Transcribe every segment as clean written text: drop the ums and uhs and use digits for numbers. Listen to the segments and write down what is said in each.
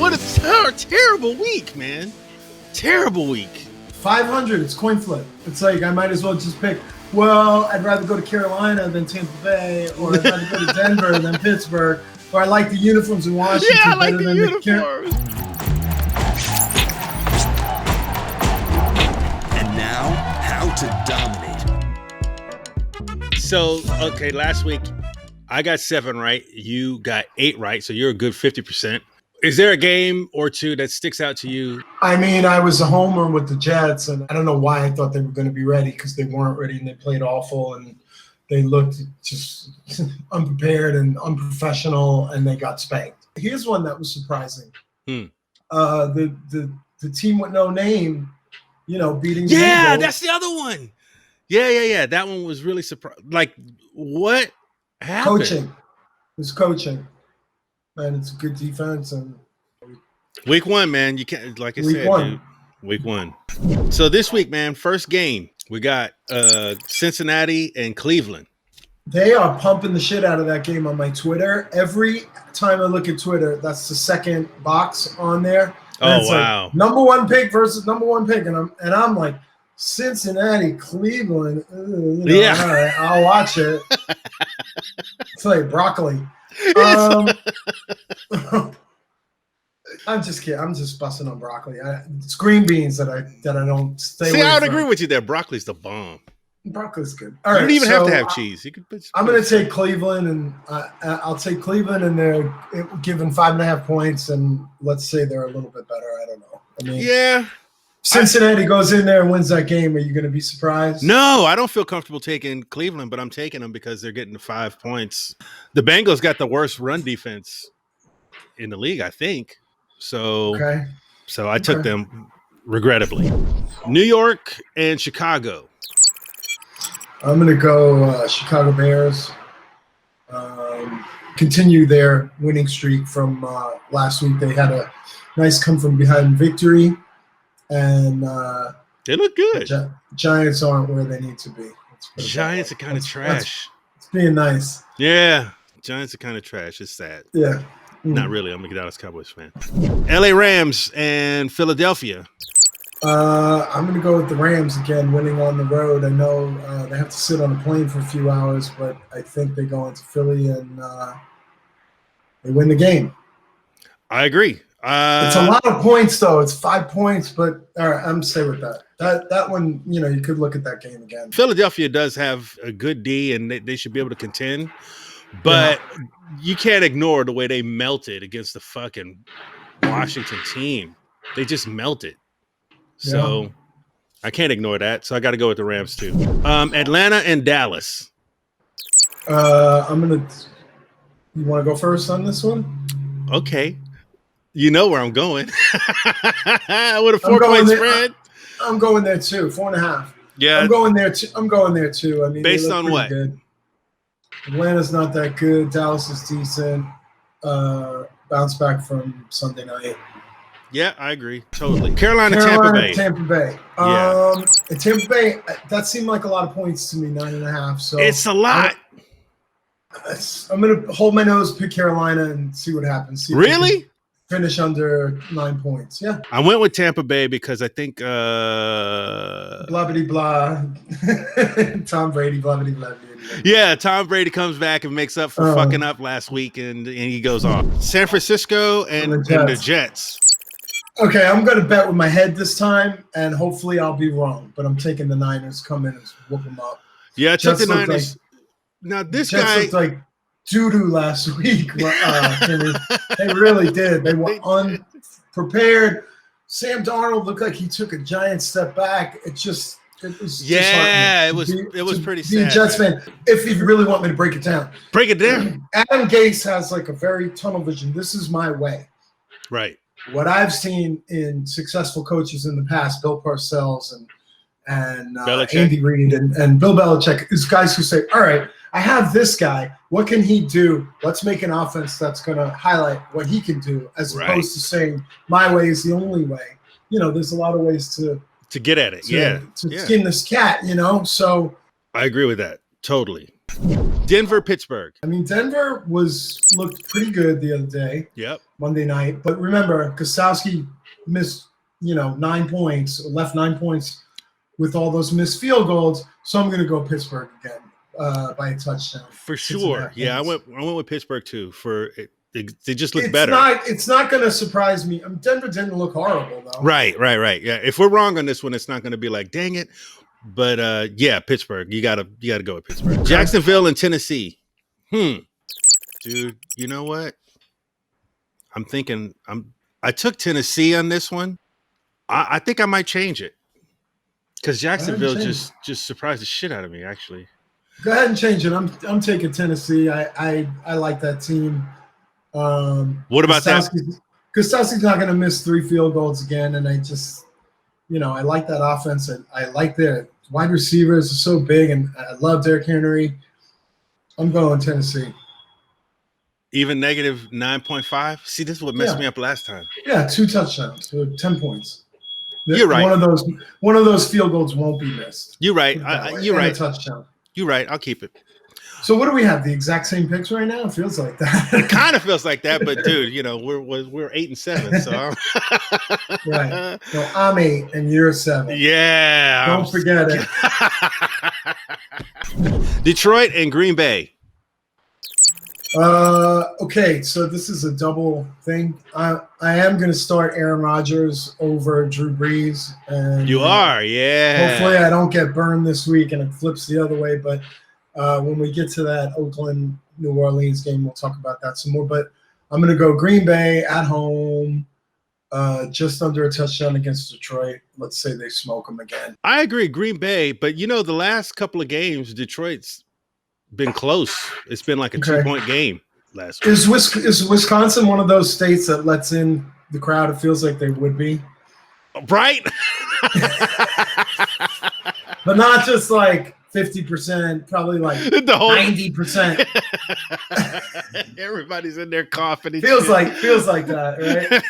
what a terrible week, man. Terrible week. 500, it's coin flip. It's like I might as well just pick, well, I'd rather go to Carolina than Tampa Bay, or I'd rather go to Denver than Pittsburgh, or I like the uniforms in Washington. Yeah, I like the uniforms. And now, how to dominate. So, okay, last week I got 7 right. You got 8 right, so you're a good 50%. Is there a game or two that sticks out to you? I mean, I was a homer with the Jets, and I don't know why I thought they were going to be ready, because they weren't ready, and they played awful, and they looked just unprepared and unprofessional, and they got spanked. Here's one that was surprising. The team with no name, beating the Eagles. That's the other one. Yeah. That one was really surprising. Like, what happened? Coaching. It was coaching. And it's a good defense. And week 1, man. You can't, like I said, dude, week 1. So this week, man, first game, we got Cincinnati and Cleveland. They are pumping the shit out of that game on my Twitter. Every time I look at Twitter, that's the second box on there. And wow. Like, number 1 pick versus number 1 pick. And I'm like, Cincinnati, Cleveland. Yeah. All right, I'll watch it. It's like broccoli. I'm just kidding. I'm just busting on broccoli. It's green beans that I don't stay away See, I would from. agree with you there. Broccoli's the bomb. Broccoli's good. All right, you don't even have to have cheese. You could. I'm going to take Cleveland, and I'll take Cleveland, and they're given 5.5 points, and let's say they're a little bit better. I don't know. I mean, yeah. Cincinnati goes in there and wins that game. Are you going to be surprised? No, I don't feel comfortable taking Cleveland, but I'm taking them because they're getting the 5 points. The Bengals got the worst run defense in the league, I think. So, So I took them regrettably. New York and Chicago. I'm going to go Chicago Bears. Continue their winning streak from last week. They had a nice come from behind victory. And they look good. Giants aren't where they need to be. Giants are kind of trash. It's being nice. Yeah, Giants are kind of trash. It's sad. Yeah. Not really. I'm a Dallas Cowboys fan. LA Rams and Philadelphia. I'm going to go with the Rams again, winning on the road. I know they have to sit on a plane for a few hours, but I think they go into Philly and they win the game. I agree. It's a lot of points, though. It's 5 points, but all right, I'm stay with that. That one, you could look at that game again. Philadelphia does have a good D, and they should be able to contend, but you can't ignore the way they melted against the fucking Washington team. They just melted. So I can't ignore that. So I got to go with the Rams too. Atlanta and Dallas. You want to go first on this one? Okay. You know where I'm going. With a 4-point spread. I'm going there too. 4.5. Yeah. I'm going there too. I mean, based on what? Good. Atlanta's not that good. Dallas is decent. Bounce back from Sunday night. Yeah, I agree. Totally. Carolina, Tampa Bay. Yeah. Tampa Bay, that seemed like a lot of points to me, 9.5. So it's a lot. I'm going to hold my nose, pick Carolina, and see what happens. Really? Finish under 9 points. Yeah. I went with Tampa Bay because I think blah blah blah. Tom Brady, blah blah blah. Yeah, Tom Brady comes back and makes up for fucking up last week, and he goes off. San Francisco and the Jets. Okay, I'm going to bet with my head this time, and hopefully I'll be wrong. But I'm taking the Niners. Come in and whoop them up. Yeah, I took the Niners. Now this Jets guy looked like doo-doo last week. They really did. They were unprepared. Sam Darnold looked like he took a giant step back. It was pretty sad. Be a Jets fan. If you really want me to break it down. Break it down. Adam Gase has like a very tunnel vision. This is my way. Right. What I've seen in successful coaches in the past, Bill Parcells and Andy Reid and Bill Belichick, is guys who say, all right, I have this guy. What can he do? Let's make an offense that's going to highlight what he can do, as opposed to saying my way is the only way. There's a lot of ways to get at it. To skin this cat, So I agree with that. Totally. Denver, Pittsburgh. I mean, Denver looked pretty good the other day. Yep. Monday night. But remember, Gostowski missed, 9 points, left 9 points with all those missed field goals. So I'm going to go Pittsburgh again by a touchdown. For sure. Yeah, I went with Pittsburgh too. They just look it's better. It's not going to surprise me. Denver didn't look horrible though. Right. Yeah. If we're wrong on this one, it's not going to be like, dang it. But yeah, Pittsburgh. You gotta go with Pittsburgh. Jacksonville and Tennessee. Dude, you know what? I'm thinking I took Tennessee on this one. I think I might change it. Because Jacksonville just surprised the shit out of me, actually. Go ahead and change it. I'm taking Tennessee. I like that team. What about that? Gostowski's not going to miss 3 field goals again, and I just, I like that offense, and I like their wide receivers are so big, and I love Derrick Henry. I'm going Tennessee. Even negative 9.5. See, this is what messed me up last time. Yeah, 2 touchdowns, so 10 points. You're right. One of those field goals won't be missed. You're right. You're right. A touchdown. You're right. I'll keep it. So what do we have? The exact same picks right now? It feels like that. It kind of feels like that, but dude, we're 8 and 7. So right. So I'm 8 and you're 7. Yeah. Don't forget it. Detroit and Green Bay. Okay, so this is a double thing. I am going to start Aaron Rodgers over Drew Brees. And you are, yeah. Hopefully I don't get burned this week and it flips the other way. But when we get to that Oakland, New Orleans game, we'll talk about that some more. But I'm going to go Green Bay at home, just under a touchdown against Detroit. Let's say they smoke them again. I agree, Green Bay. But, the last couple of games, Detroit's been close. It's been like a 2-point game last week. Is Wisconsin one of those states that lets in the crowd? It feels like they would be. Right? But not just like 50%, probably like the whole 90%. Everybody's in there coughing. Feels like that,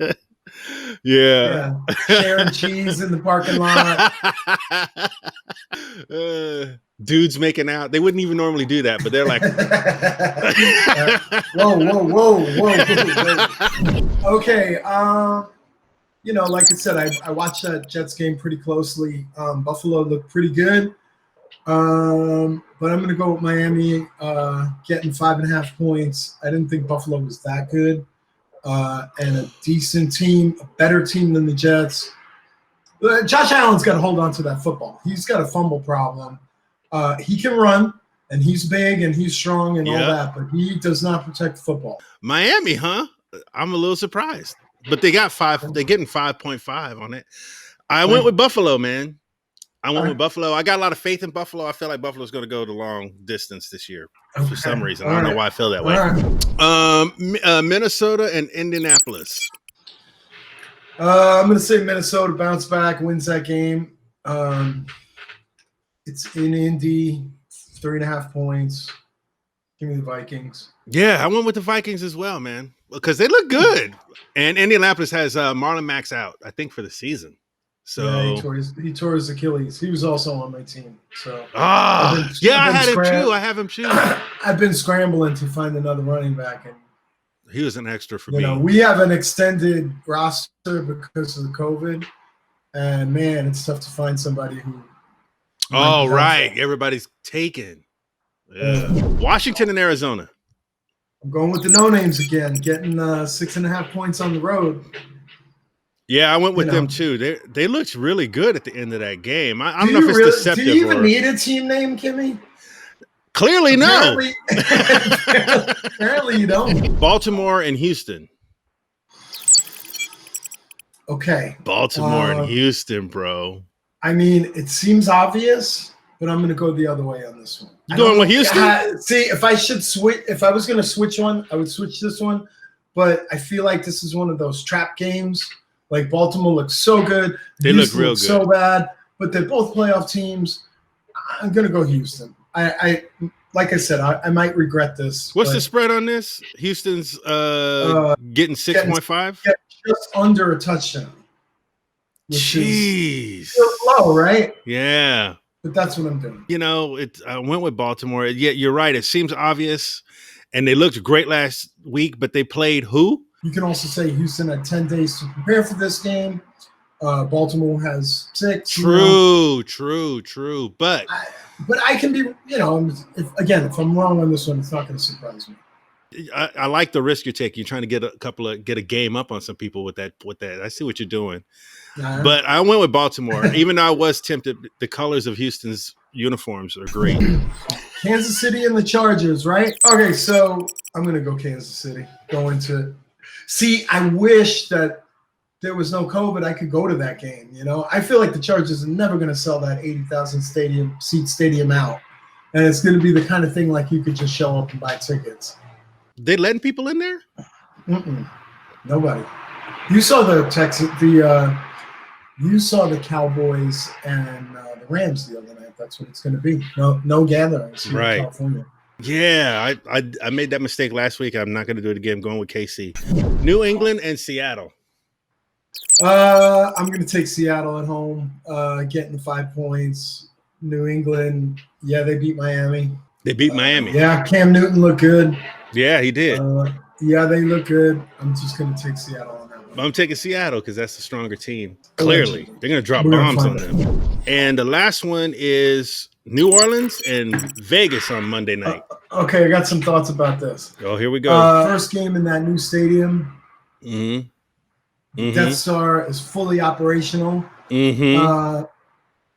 right? Yeah. Sharing cheese in the parking lot. Dudes making out. They wouldn't even normally do that, but they're like, whoa. Okay. Like I said, I watched that Jets game pretty closely. Buffalo looked pretty good. But I'm going to go with Miami getting 5.5 points. I didn't think Buffalo was that good. And a decent team, a better team than the Jets. Josh Allen's got to hold on to that football. He's got a fumble problem. He can run, and he's big, and he's strong, and all that, but he does not protect the football. Miami, huh? I'm a little surprised. But they got 5. They're getting 5.5 on it. I went with Buffalo, man. I went with Buffalo. I got a lot of faith in Buffalo. I feel like Buffalo's going to go the long distance this year for some reason. I don't know why I feel that way. Minnesota and Indianapolis. I'm going to say Minnesota bounce back, wins that game. It's in Indy, 3.5 points. Give me the Vikings. Yeah, I went with the Vikings as well, man, because they look good. And Indianapolis has Marlon Mack out, I think, for the season. So yeah, he tore his Achilles. He was also on my team. So I had him too. I have him too. I've been scrambling to find another running back, and he was an extra for me. We have an extended roster because of the COVID, and man, it's tough to find somebody who. Oh right, everybody's taken. Yeah. Washington and Arizona. I'm going with the no names again, getting 6.5 points on the road. Yeah, I went with them too. They looked really good at the end of that game. I don't know if it's deceptive. Do you even need a team name, Kimmy? Clearly, no. Apparently you don't. Baltimore and Houston. Okay. Baltimore and Houston, bro. I mean, it seems obvious, but I'm going to go the other way on this one. You going with Houston? See, if I was going to switch one, I would switch this one. But I feel like this is one of those trap games. Like Baltimore looks so good. They look real good. So bad, but they're both playoff teams. I'm going to go Houston. I like I said, I might regret this. What's the spread on this? Houston's getting 6.5? Just under a touchdown. Jeez. Low, right? Yeah. but that's what I'm doing. You know, I went with Baltimore. Yeah, you're right. It seems obvious, and they looked great last week, but they played who? You can also say Houston had 10 days to prepare for this game. Baltimore has 6. True. But I can be, if I'm wrong on this one, it's not going to surprise me. I like the risk you're taking. You're trying to get a game up on some people with that. I see what you're doing. But I went with Baltimore, even though I was tempted. The colors of Houston's uniforms are great. Kansas City and the Chargers, right? Okay, so I'm going to go Kansas City. See, I wish that there was no COVID. I could go to that game. I feel like the Chargers are never going to sell that 80,000 seat stadium out, and it's going to be the kind of thing like you could just show up and buy tickets. They letting people in there? Nobody. You saw you saw the Cowboys and the Rams the other night. That's what it's going to be. No gatherings here in California. Yeah, I made that mistake last week. I'm not going to do it again. I'm going with KC. New England and Seattle. I'm going to take Seattle at home, getting the 5 points. New England, yeah, they beat Miami. Yeah, Cam Newton looked good. Yeah, he did. Yeah, they look good. I'm just going to take Seattle on that one. I'm taking Seattle because that's the stronger team. Clearly, they're going to drop bombs on them. And the last one is New Orleans and Vegas on Monday night. Okay, I got some thoughts about this. Oh, here we go. First game in that new stadium. Mm-hmm. Death Star is fully operational. Mm-hmm.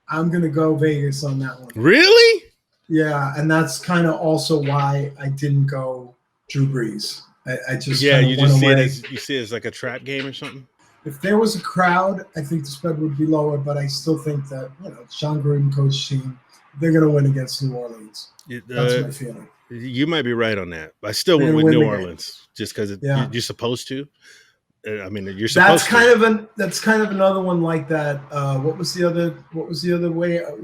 I'm going to go Vegas on that one. Really? Yeah, and that's kind of also why I didn't go Drew Brees. I just you just see it as like a trap game or something. If there was a crowd, I think the spread would be lower, but I still think that Sean Gruden coach team, they're going to win against New Orleans. That's my feeling. You might be right on that. I still went with New Orleans just because you're supposed to. I mean, you're supposed to. That's kind of another one like that. What was the other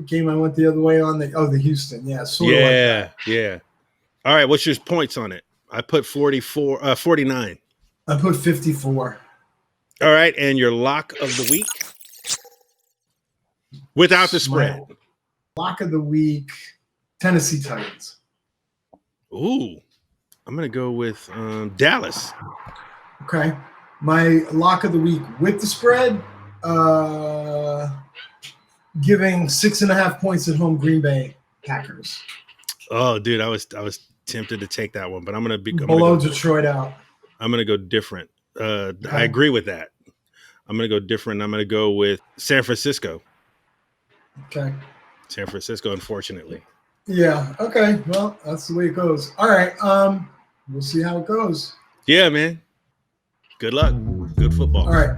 game I went the other way on? The Houston. Yeah. Sort of like that. Yeah. All right. What's your points on it? I put 49. I put 54. All right. And your lock of the week? Without the spread. Lock of the week, Tennessee Titans. Ooh. I'm going to go with Dallas. Okay. My lock of the week with the spread, giving 6.5 points at home, Green Bay Packers. Oh, dude, I was tempted to take that one, but I'm gonna below Detroit out. I'm gonna go different. I agree with that. I'm gonna go different. I'm gonna go with San Francisco. Okay. San Francisco, unfortunately. Yeah. Okay. Well, that's the way it goes. All right. We'll see how it goes. Yeah, man. Good luck. Good football. All right.